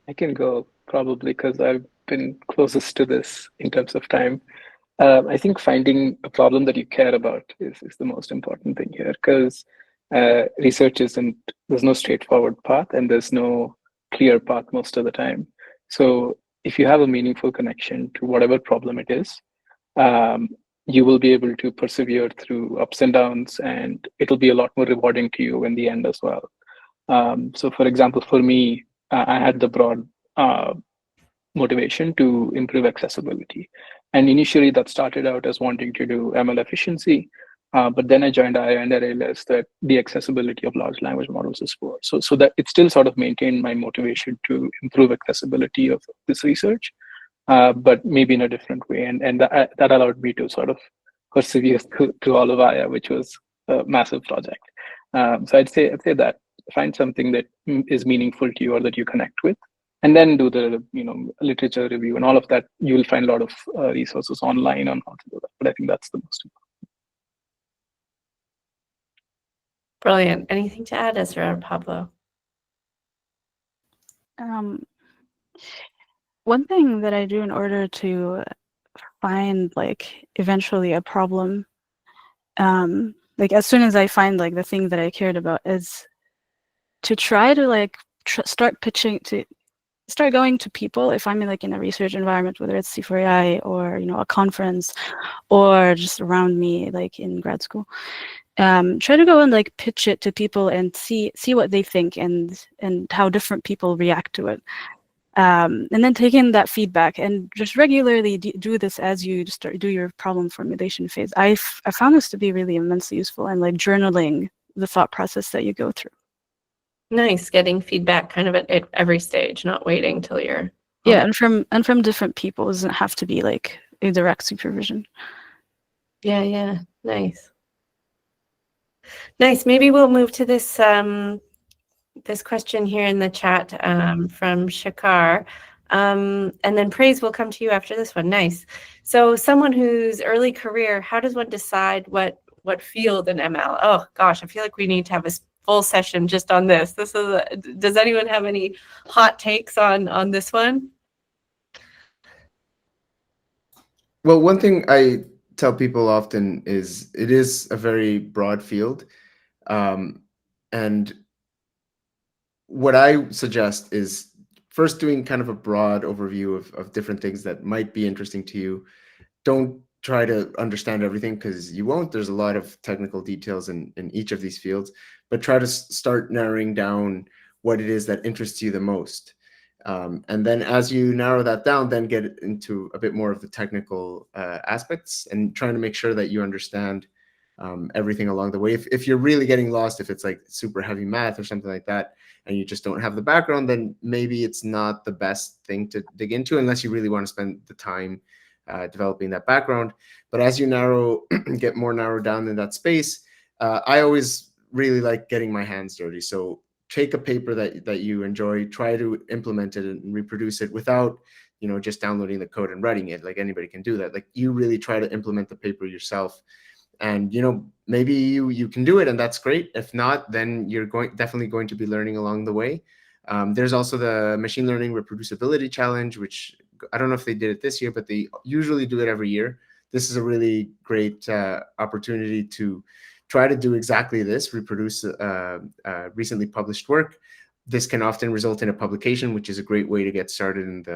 I can go probably because I've been closest to this in terms of time. I think finding a problem that you care about is the most important thing here because research there's no straightforward path and there's no clear path most of the time. So if you have a meaningful connection to whatever problem it is, you will be able to persevere through ups and downs, and it'll be a lot more rewarding to you in the end as well. So for example, for me, I had the broad motivation to improve accessibility. And initially that started out as wanting to do ML efficiency, but then I joined IA and I realized that the accessibility of large language models is poor. So that it still sort of maintained my motivation to improve accessibility of this research, but maybe in a different way. And that allowed me to sort of persevere through all of IA, which was a massive project. So I'd say that find something that is meaningful to you or that you connect with, and then do the literature review and all of that. You will find a lot of resources online on how to do that, but I think that's the most important. Brilliant. Anything to add, Ezra or Pablo? One thing that I do in order to find eventually a problem, as soon as I find the thing that I cared about, is to try to start pitching to start going to people. If I'm in a research environment, whether it's C4AI or a conference or just around me, like in grad school, try to go and pitch it to people and see what they think and how different people react to it. And then take in that feedback and just regularly do this as you do your problem formulation phase. I found this to be really immensely useful, and journaling the thought process that you go through. Nice, getting feedback kind of at every stage, not waiting till you're yeah, and from different people. It doesn't have to be a direct supervision. Yeah, nice. Maybe we'll move to this this question here in the chat from Shakar. And then Praise will come to you after this one. Nice. So someone who's early career, how does one decide what field in ML? Oh gosh, I feel like we need to have a full session just on this. Does anyone have any hot takes on this one? Well, one thing I tell people often is it is a very broad field. And what I suggest is first doing kind of a broad overview of different things that might be interesting to you. Don't try to understand everything, because you won't. There's a lot of technical details in each of these fields, but try to start narrowing down what it is that interests you the most. And then as you narrow that down, then get into a bit more of the technical aspects and trying to make sure that you understand everything along the way. If you're really getting lost, if it's like super heavy math or something like that, and you just don't have the background, then maybe it's not the best thing to dig into unless you really want to spend the time developing that background. But as you get more narrowed down in that space, I always really like getting my hands dirty. So take a paper that you enjoy, try to implement it and reproduce it without just downloading the code and writing it. Like anybody can do that. Like you really try to implement the paper yourself. And maybe you can do it, and that's great. If not, then you're definitely going to be learning along the way. There's also the machine learning reproducibility challenge, which I don't know if they did it this year, but they usually do it every year. This is a really great opportunity to try to do exactly this, reproduce recently published work. This can often result in a publication, which is a great way to get started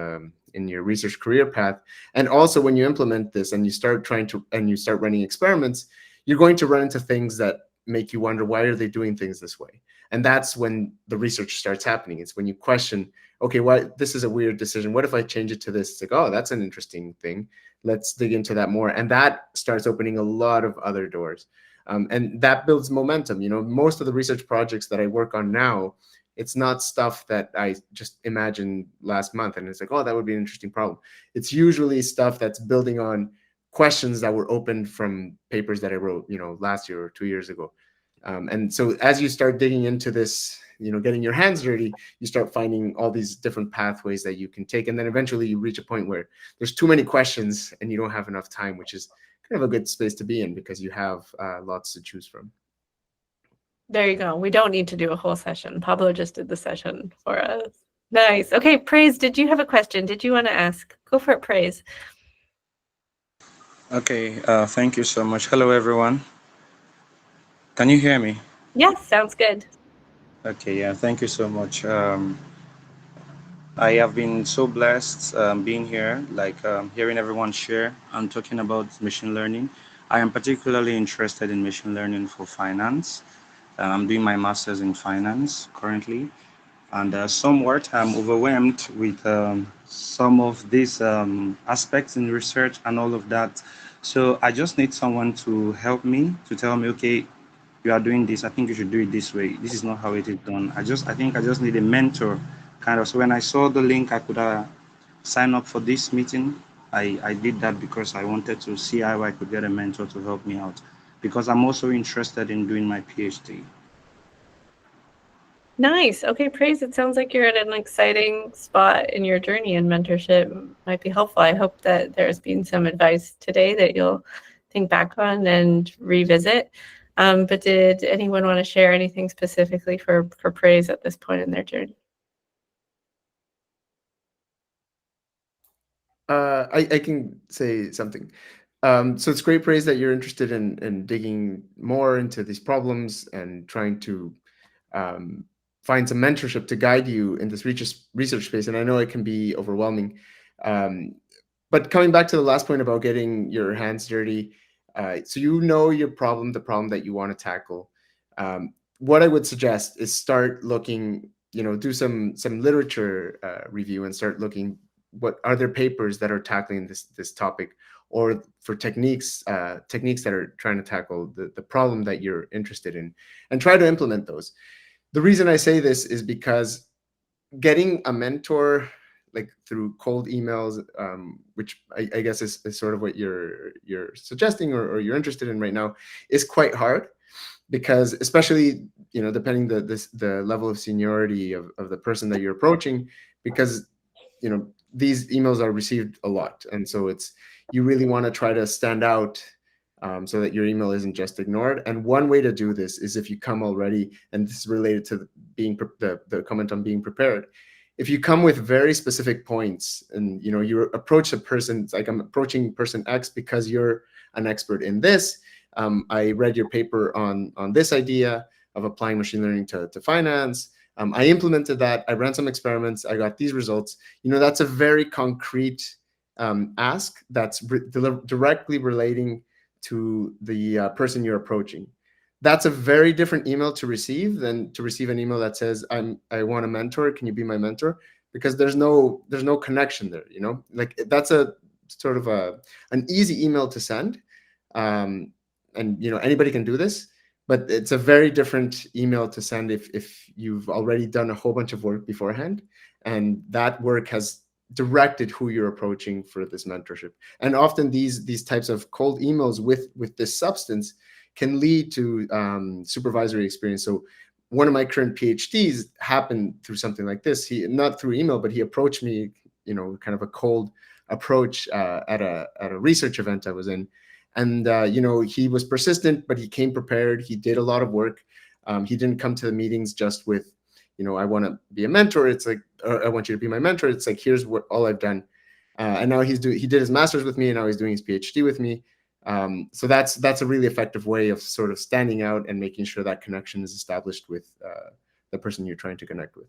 in your research career path. And also, when you implement this and you start running experiments, you're going to run into things that make you wonder, why are they doing things this way? And that's when the research starts happening. It's when you question, okay, why this is a weird decision. What if I change it to this? It's like, oh, that's an interesting thing. Let's dig into that more. And that starts opening a lot of other doors. And that builds momentum. Most of the research projects that I work on now, it's not stuff that I just imagined last month and it's like, oh, that would be an interesting problem. It's usually stuff that's building on questions that were opened from papers that I wrote, last year or 2 years ago. And so as you start digging into this, getting your hands dirty, you start finding all these different pathways that you can take. And then eventually you reach a point where there's too many questions and you don't have enough time, which is kind of a good space to be in because you have lots to choose from. There you go. We don't need to do a whole session. Pablo just did the session for us. Nice. Okay, Praise, did you have a question? Did you want to ask? Go for it, Praise. Okay, thank you so much. Hello, everyone. Can you hear me? Yes, sounds good. Okay, yeah, thank you so much. I have been so blessed being here, hearing everyone share and talking about machine learning. I am particularly interested in machine learning for finance. I'm doing my master's in finance currently, and somewhat I'm overwhelmed with some of these aspects in research and all of that. So I just need someone to help me, to tell me, okay, you are doing this, I think you should do it this way. This is not how it is done. I think I just need a mentor, kind of. So when I saw the link, I could sign up for this meeting. I did that because I wanted to see how I could get a mentor to help me out, because I'm also interested in doing my PhD. Nice. Okay, Praise, it sounds like you're at an exciting spot in your journey, and mentorship might be helpful. I hope that there's been some advice today that you'll think back on and revisit. But did anyone want to share anything specifically for Praise at this point in their journey? I can say something. So it's great, Praise, that you're interested in digging more into these problems and trying to find some mentorship to guide you in this research space. And I know it can be overwhelming. But coming back to the last point about getting your hands dirty, so you know your problem, the problem that you want to tackle. What I would suggest is start looking, do some literature review and start looking what are there papers that are tackling this topic, or for techniques that are trying to tackle the problem that you're interested in, and try to implement those. The reason I say this is because getting a mentor like through cold emails, which I guess is sort of what you're suggesting or you're interested in right now, is quite hard, because especially depending the level of seniority of the person that you're approaching, because these emails are received a lot, and so you really want to try to stand out, so that your email isn't just ignored. And one way to do this is if you come already, and this is related to the comment on being prepared. If you come with very specific points, and you approach a person, it's like, I'm approaching person X because you're an expert in this. I read your paper on this idea of applying machine learning to finance. I implemented that. I ran some experiments. I got these results. That's a very concrete ask that's directly relating to the person you're approaching. That's a very different email to receive than to receive an email that says, I want a mentor. Can you be my mentor? Because there's no connection there. Like, that's a sort of an easy email to send, and anybody can do this. But it's a very different email to send if you've already done a whole bunch of work beforehand, and that work has directed who you're approaching for this mentorship. And often these types of cold emails with this substance can lead to supervisory experience. So one of my current PhDs happened through something like this. He, not through email, but he approached me, kind of a cold approach at a research event I was in. And, he was persistent, but he came prepared. He did a lot of work. He didn't come to the meetings just with, I want to be a mentor. It's like, I want you to be my mentor. It's like, here's all I've done. And now he did his master's with me, and now he's doing his PhD with me. So that's a really effective way of sort of standing out and making sure that connection is established with the person you're trying to connect with.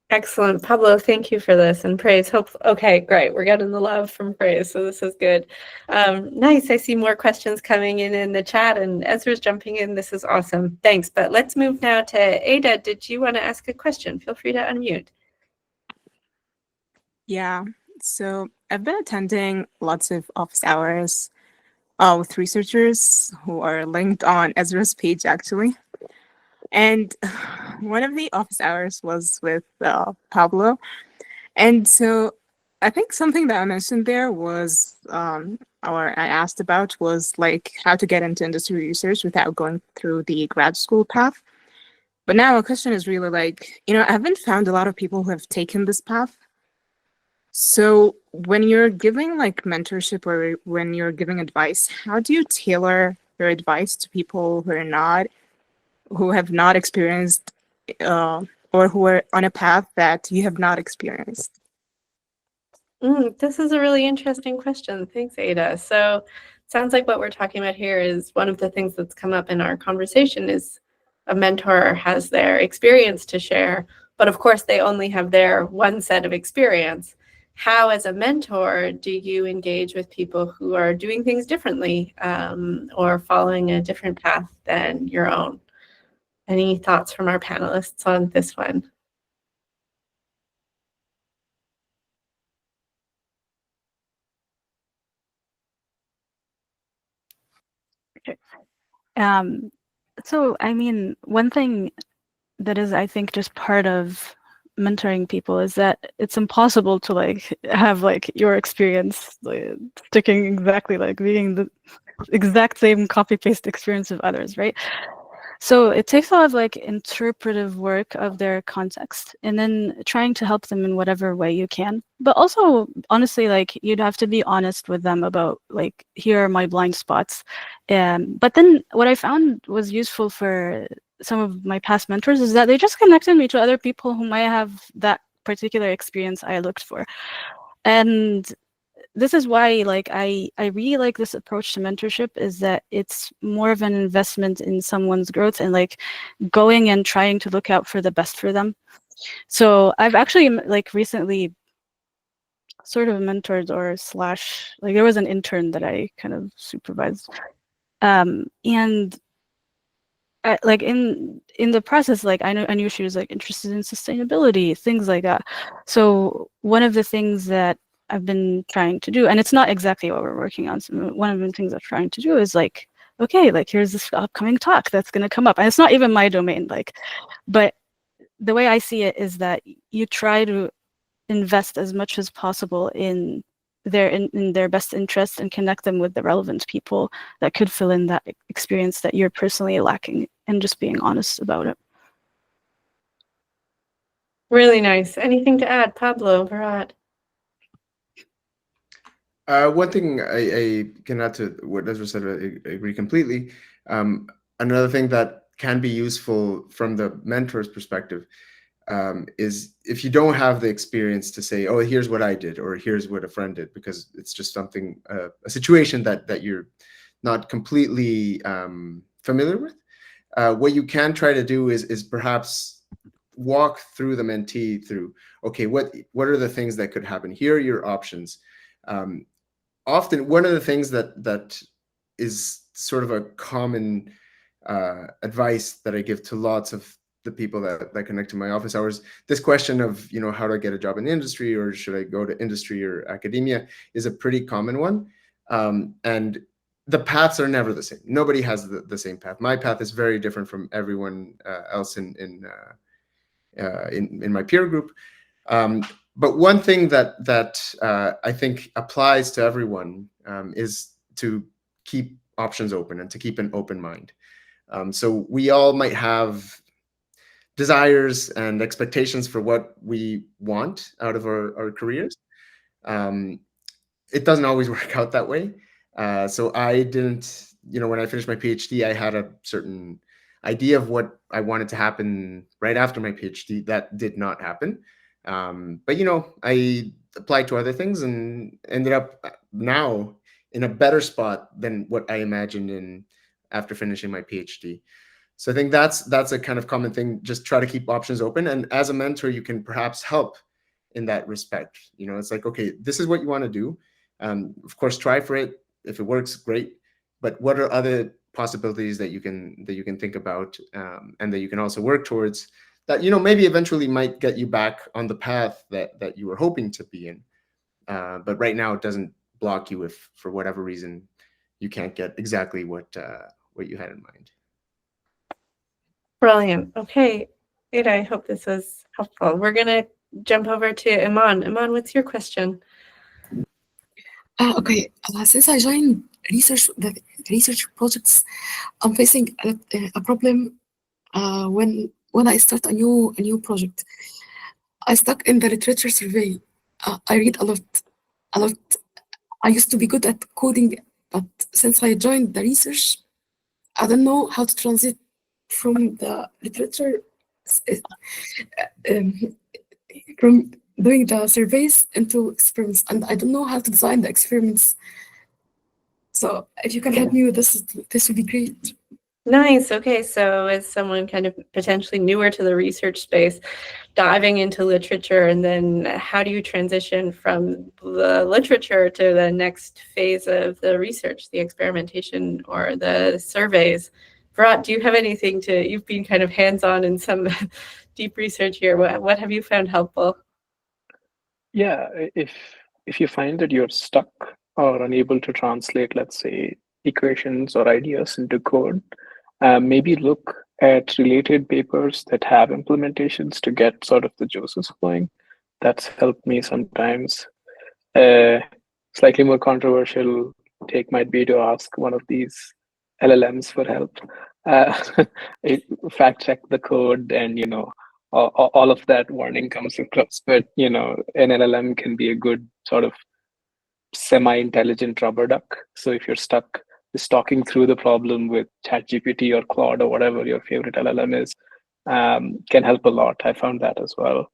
Excellent. Pablo, thank you for this, and Praise. Okay, great. We're getting the love from Praise, so this is good. Nice. I see more questions coming in the chat, and Ezra's jumping in. This is awesome. Thanks. But let's move now to Ada. Did you want to ask a question? Feel free to unmute. Yeah. So I've been attending lots of office hours with researchers who are linked on Ezra's page, actually. And one of the office hours was with Pablo. And so I think something that I mentioned there was, or I asked about, was like how to get into industry research without going through the grad school path. But now my question is really like, I haven't found a lot of people who have taken this path. So when you're giving like mentorship, or when you're giving advice, how do you tailor your advice to people who have not experienced or who are on a path that you have not experienced? This is a really interesting question. Thanks, Ada. So it sounds like what we're talking about here is one of the things that's come up in our conversation is a mentor has their experience to share, but of course they only have their one set of experience. How, as a mentor, do you engage with people who are doing things differently or following a different path than your own? Any thoughts from our panelists on this one? Okay. So, I mean, one thing that is, I think, just part of mentoring people is that it's impossible to like have like your experience sticking exactly like being the exact same copy-paste experience of others, right? So it takes a lot of like interpretive work of their context, and then trying to help them in whatever way you can. But also, honestly, like you'd have to be honest with them about like, here are my blind spots. But then what I found was useful for some of my past mentors is that they just connected me to other people who might have that particular experience I looked for. And this is why like I really like this approach to mentorship, is that it's more of an investment in someone's growth and like going and trying to look out for the best for them. So I've actually like recently sort of mentored or slash, like there was an intern that I kind of supervised. And like in the process, like I knew she was like interested in sustainability, things like that. So one of the things that I've been trying to do, and it's not exactly what we're working on, so one of the things I'm trying to do is like, okay, like here's this upcoming talk that's going to come up, and it's not even my domain, like, but the way I see it is that you try to invest as much as possible in their best interest and connect them with the relevant people that could fill in that experience that you're personally lacking, and just being honest about it. Really nice. Anything to add, Pablo, Virat? One thing I can add to what Ezra said, I agree completely. Another thing that can be useful from the mentor's perspective is if you don't have the experience to say, oh, here's what I did, or here's what a friend did, because it's just something, a situation that you're not completely familiar with. What you can try to do is perhaps walk through the mentee through, okay, what are the things that could happen? Here are your options. Often, one of the things that is sort of a common advice that I give to lots of the people that connect to my office hours, this question of, you know, how do I get a job in the industry, or should I go to industry or academia, is a pretty common one. And the paths are never the same. Nobody has the same path. My path is very different from everyone else in my peer group. But one thing that I think applies to everyone is to keep options open and to keep an open mind. So we all might have desires and expectations for what we want out of our careers. It doesn't always work out that way. So I didn't, you know, when I finished my PhD, I had a certain idea of what I wanted to happen right after my PhD. That did not happen. But, you know, I applied to other things and ended up now in a better spot than what I imagined in after finishing my PhD. So I think that's a kind of common thing. Just try to keep options open. And as a mentor, you can perhaps help in that respect. You know, it's like, okay, this is what you want to do. Of course, try for it. If it works, great. But what are other possibilities that you can think about, and that you can also work towards, that, you know, maybe eventually might get you back on the path that you were hoping to be in. But right now it doesn't block you if for whatever reason you can't get exactly what you had in mind. Brilliant. Okay, Ada, I hope this was helpful. We're going to jump over to Iman. Iman, what's your question? Okay, since I joined the research projects, I'm facing a problem when I start a new project. I stuck in the literature survey. I read a lot. I used to be good at coding, but since I joined the research, I don't know how to transit from the literature, from doing the surveys into experiments, and I don't know how to design the experiments. So if you can help me with this would be great. Nice. Okay, so as someone kind of potentially newer to the research space, diving into literature, and then how do you transition from the literature to the next phase of the research, the experimentation or the surveys? Virat, do you have anything you've been kind of hands-on in some deep research here. What have you found helpful? Yeah, if you find that you're stuck or unable to translate, let's say, equations or ideas into code, maybe look at related papers that have implementations to get sort of the juices flowing. That's helped me sometimes. Slightly more controversial take might be to ask one of these LLMs for help. Fact check the code, and all of that warning comes across. But an LLM can be a good sort of semi-intelligent rubber duck. So if you're stuck just talking through the problem with ChatGPT or Claude or whatever your favorite LLM is, can help a lot. I found that as well.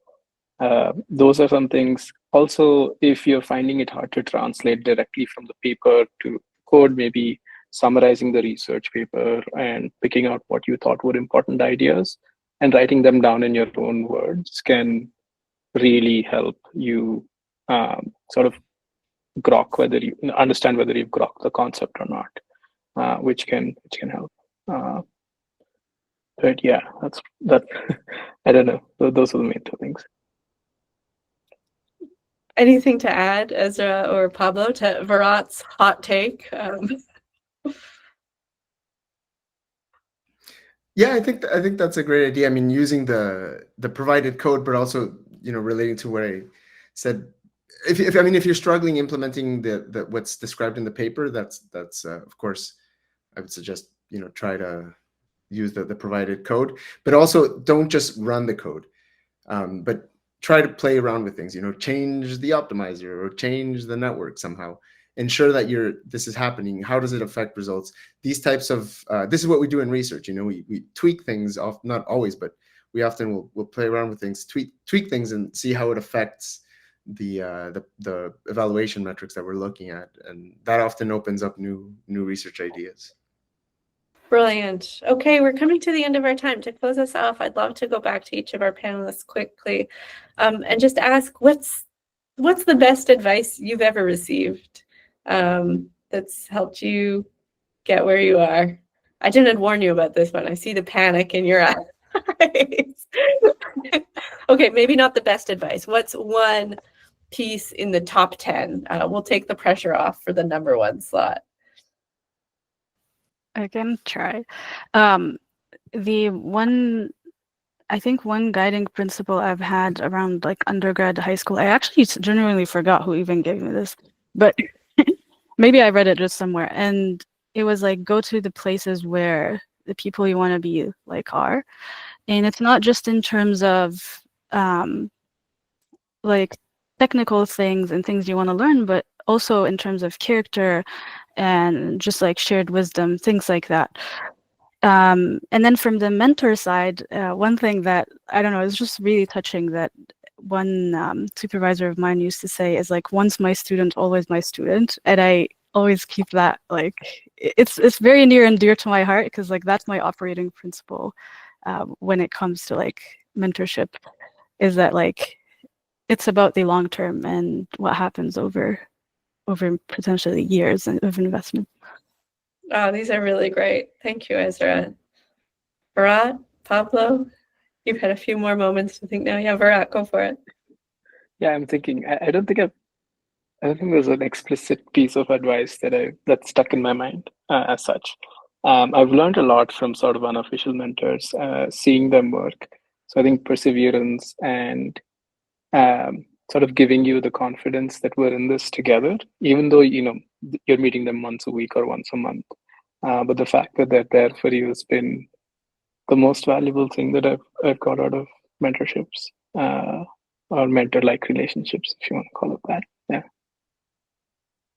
Those are some things. Also, if you're finding it hard to translate directly from the paper to code, maybe summarizing the research paper and picking out what you thought were important ideas and writing them down in your own words can really help you sort of grok whether you understand whether you've grokked the concept or not, which can help. But yeah, that. I don't know. Those are the main two things. Anything to add, Ezra or Pablo, to Virat's hot take? Yeah, I think that's a great idea. I mean, using the provided code, but also relating to what I said. If you're struggling implementing the what's described in the paper, that's of course I would suggest try to use the provided code, but also don't just run the code, but try to play around with things. Change the optimizer or change the network somehow. Ensure that this is happening. How does it affect results? These types of this is what we do in research. We tweak things off, not always, but we often will play around with things, tweak things, and see how it affects the evaluation metrics that we're looking at, and that often opens up new research ideas. Brilliant. Okay, we're coming to the end of our time. To close us off, I'd love to go back to each of our panelists quickly, and just ask what's the best advice you've ever received that's helped you get where you are? I didn't warn you about this one. I see the panic in your eyes. Okay, maybe not the best advice. What's one piece in the top 10? We'll take the pressure off for the number one slot. I can try. I think one guiding principle I've had around like undergrad, high school, I actually genuinely forgot who even gave me this, but maybe I read it just somewhere, and it was like, go to the places where the people you want to be like are. And it's not just in terms of like technical things and things you want to learn, but also in terms of character and just like shared wisdom, things like that. And then from the mentor side, one thing that I don't know is just really touching that one supervisor of mine used to say is like, once my student, always my student. And I always keep that, like, it's very near and dear to my heart, because like that's my operating principle when it comes to like mentorship, is that like it's about the long term and what happens over potentially years of investment. Oh, these are really great. Thank you, Ezra. Virat, Pablo, you've had a few more moments to think now. Yeah, Virat, go for it. Yeah, I'm thinking. I don't think there's an explicit piece of advice that's stuck in my mind as such. I've learned a lot from sort of unofficial mentors, seeing them work. So I think perseverance and sort of giving you the confidence that we're in this together, even though you're meeting them once a week or once a month. But the fact that they're there for you has been the most valuable thing that I've got out of mentorships or mentor-like relationships, if you want to call it that. Yeah.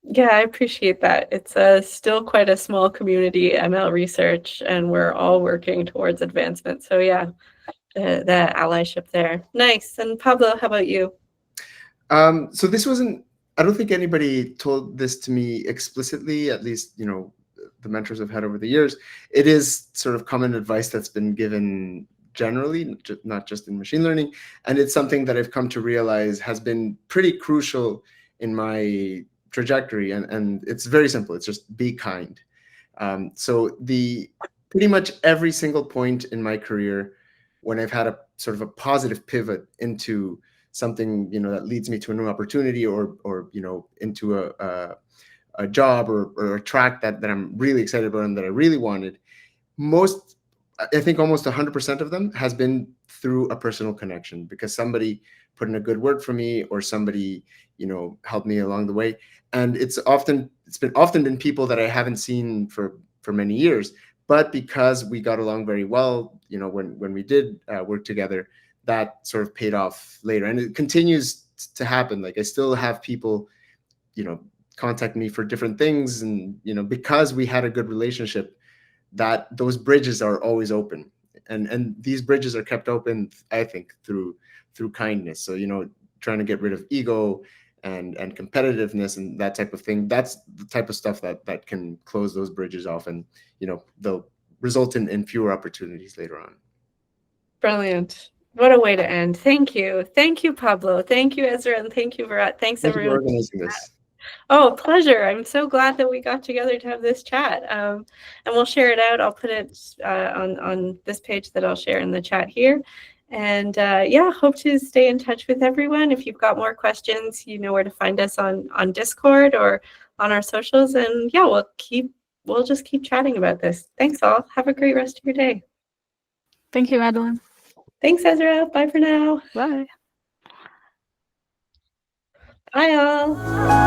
Yeah, I appreciate that. It's still quite a small community, ML research, and we're all working towards advancement. So yeah, the allyship there. Nice. And Pablo, how about you? So this wasn't, I don't think anybody told this to me explicitly, at least, the mentors I've had over the years. It is sort of common advice that's been given generally, not just in machine learning. And it's something that I've come to realize has been pretty crucial in my trajectory. And it's very simple. It's just be kind. So pretty much every single point in my career, when I've had a sort of a positive pivot into something that leads me to a new opportunity or into a job or a track that I'm really excited about and that I really wanted, I think almost 100% of them has been through a personal connection, because somebody put in a good word for me or somebody helped me along the way. And it's often been people that I haven't seen for many years, but because we got along very well, when we did work together, that sort of paid off later. And it continues to happen. Like I still have people, contact me for different things. And, because we had a good relationship, that those bridges are always open. And these bridges are kept open, I think, through through kindness. So, trying to get rid of ego and competitiveness and that type of thing. That's the type of stuff that can close those bridges off, and they'll result in fewer opportunities later on. Brilliant. What a way to end. Thank you. Thank you, Pablo. Thank you, Ezra. And thank you, Virat. Thanks, Thank you for everyone. organizing this. Oh, pleasure. I'm so glad that we got together to have this chat. And we'll share it out. I'll put it on this page that I'll share in the chat here. And yeah, hope to stay in touch with everyone. If you've got more questions, you know where to find us on Discord or on our socials. And yeah, we'll just keep chatting about this. Thanks all. Have a great rest of your day. Thank you, Madeline. Thanks, Ezra. Bye for now. Bye. Bye all.